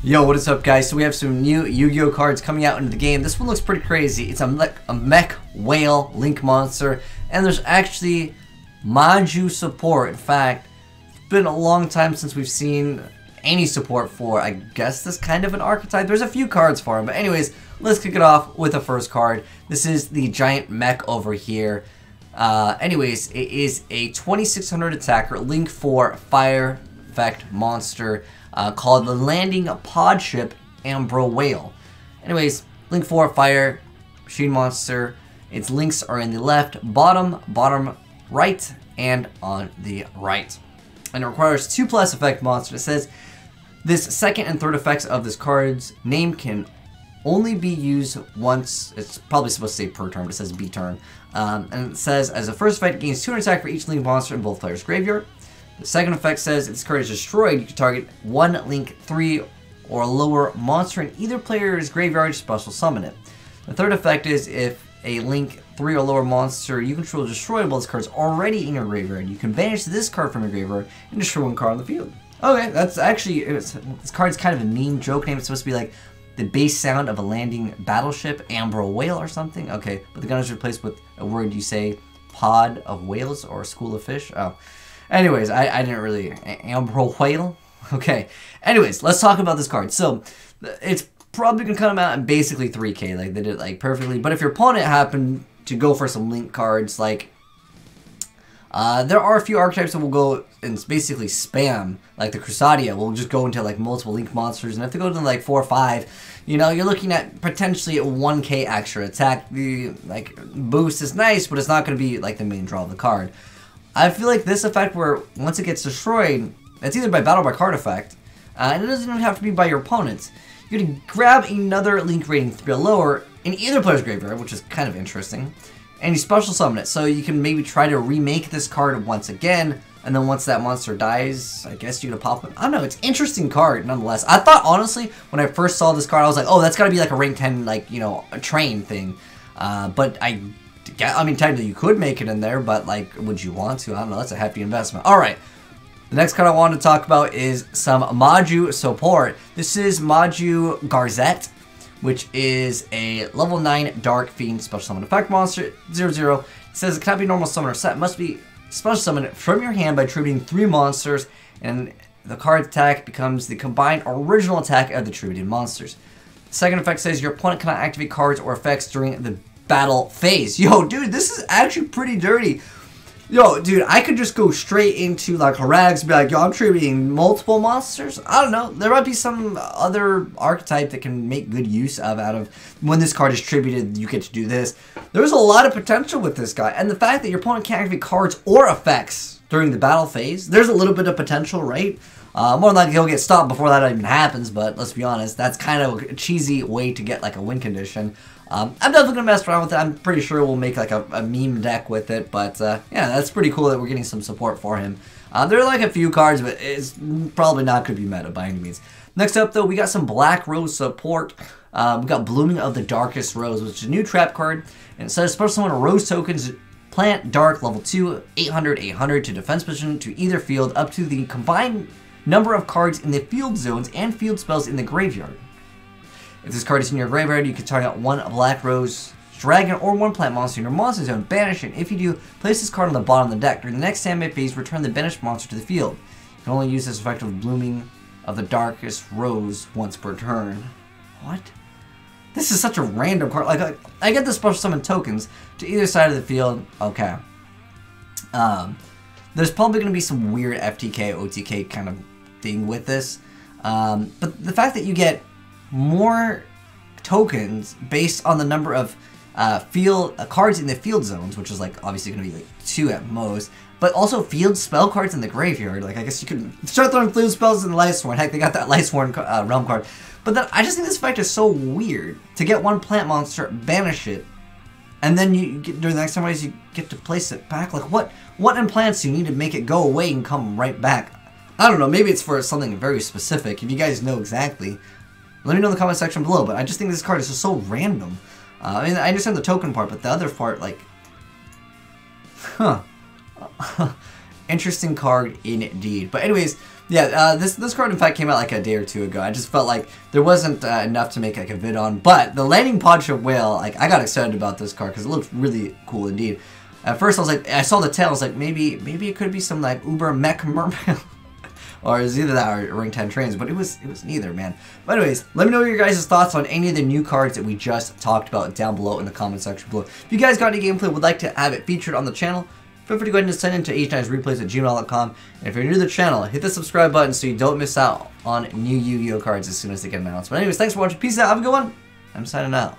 Yo, what is up, guys? So we have some new Yu-Gi-Oh cards coming out into the game. This one looks pretty crazy. It's a mech whale link monster, and there's actually Maju support. In fact, it's been a long time since we've seen any support for, I guess, this kind of an archetype. There's a few cards for him, but anyways, let's kick it off with the first card. This is the giant mech over here. Anyways, it is a 2600 attacker, link 4 fire effect monster. Called the landing Podship Ambrowhale. Anyways, link 4 fire machine monster. Its links are in the left, bottom, right, and on the right. And it requires 2+ effect monster. It says this second and third effects of this card's name can only be used once. It's probably supposed to say per turn, but it says B turn. And it says as a first effect, it gains 200 attack for each link monster in both players' graveyard. The second effect says if this card is destroyed, you can target one link 3 or lower monster in either player's graveyard to special summon it. The third effect is if a link 3 or lower monster you control is destroyed while this card is already in your graveyard, you can banish this card from your graveyard and destroy one card on the field. Okay, that's actually, this card's kind of a meme joke name. It's supposed to be like the base sound of a landing battleship, Ambrowhale or something. Okay, but the gun is replaced with a word you say, pod of whales or school of fish. Oh. Anyways, I didn't really... Ambrowhale? Okay. Anyways, let's talk about this card. So, it's probably going to come out in basically 3K. Like, they did it, like, perfectly. But if your opponent happened to go for some link cards, like... there are a few archetypes that will go and basically spam. Like, the Crusadia will just go into, like, multiple link monsters. And if they go to, like, 4 or 5, you know, you're looking at potentially a 1K extra attack. The, like, boost is nice, but it's not going to be, like, the main draw of the card. I feel like this effect where once it gets destroyed, it's either by battle or by card effect, and it doesn't even have to be by your opponents. You're going to grab another link rating 3 or lower in either player's graveyard, which is kind of interesting, and you special summon it. So you can maybe try to remake this card once again, and then once that monster dies, I guess you're going to pop it. I don't know, it's an interesting card nonetheless. I thought, honestly, when I first saw this card, I was like, oh, that's got to be like a rank 10, like, you know, a train thing. But I mean, technically you could make it in there, but, like, would you want to? I don't know, that's a hefty investment. Alright, the next card I wanted to talk about is some Maju support. This is Maju Garzett, which is a level 9 Dark Fiend special summon effect monster, 0/0. It says it cannot be normal summoner set, must be special summoned from your hand by tributing 3 monsters, and the card's attack becomes the combined original attack of the tributed monsters. The second effect says your opponent cannot activate cards or effects during the battle phase. Yo, dude, this is actually pretty dirty. Yo, dude, I could just go straight into, like, Harags and be like, yo, I'm tributing multiple monsters. I don't know. There might be some other archetype that can make good use of out of when this card is tributed, you get to do this. There's a lot of potential with this guy. And the fact that your opponent can't activate cards or effects during the battle phase, there's a little bit of potential, right? More than likely he'll get stopped before that even happens, but let's be honest, that's kind of a cheesy way to get, like, a win condition. I'm definitely going to mess around with it. I'm pretty sure we'll make, like, a meme deck with it, but, yeah, that's pretty cool that we're getting some support for him. There are, like, a few cards, but it's probably not going to be meta by any means. Next up, though, we got some Black Rose support. We got Blooming of the Darkest Rose, which is a new trap card, and it says special summon Rose tokens, plant Dark, level 2, 800 to defense position to either field up to the combined number of cards in the field zones and field spells in the graveyard. If this card is in your graveyard, you can target one Black Rose Dragon or one plant monster in your monster zone, banish it. If you do, place this card on the bottom of the deck. During the next standby phase, return the banished monster to the field. You can only use this effect of Blooming of the Darkest Rose once per turn. What? This is such a random card. Like, I get the special summon tokens to either side of the field. Okay. There's probably going to be some weird FTK, OTK kind of thing with this. But the fact that you get more tokens based on the number of cards in the field zones, which is, like, obviously going to be like 2 at most, but also field spell cards in the graveyard. Like, I guess you could start throwing field spells in the Lightsworn. Heck, they got that Lightsworn realm card. But then I just think this effect is so weird. To get one plant monster, banish it, and then you get, during the next time you get to place it back. Like, what implants do you need to make it go away and come right back? I don't know. Maybe it's for something very specific. If you guys know exactly, let me know in the comment section below, but I just think this card is just so random. I mean, I understand the token part, but the other part, like... Huh. Interesting card indeed. But anyways, Yeah, this card in fact came out like a day or two ago. I just felt like there wasn't enough to make like a vid on. But the landing Podship whale, like I got excited about this card because it looked really cool indeed. At first I was like, I saw the tail, I was like, maybe it could be some like Uber mech mermaid. Or it was either that or Ring 10 trains, but it was neither, man. But anyways, let me know your guys' thoughts on any of the new cards that we just talked about down below in the comment section below. If you guys got any gameplay would like to have it featured on the channel, feel free to go ahead and send it to AzneyesReplays@gmail.com. And if you're new to the channel, hit the subscribe button so you don't miss out on new Yu-Gi-Oh cards as soon as they get announced. But anyways, thanks for watching. Peace out. Have a good one. I'm signing out.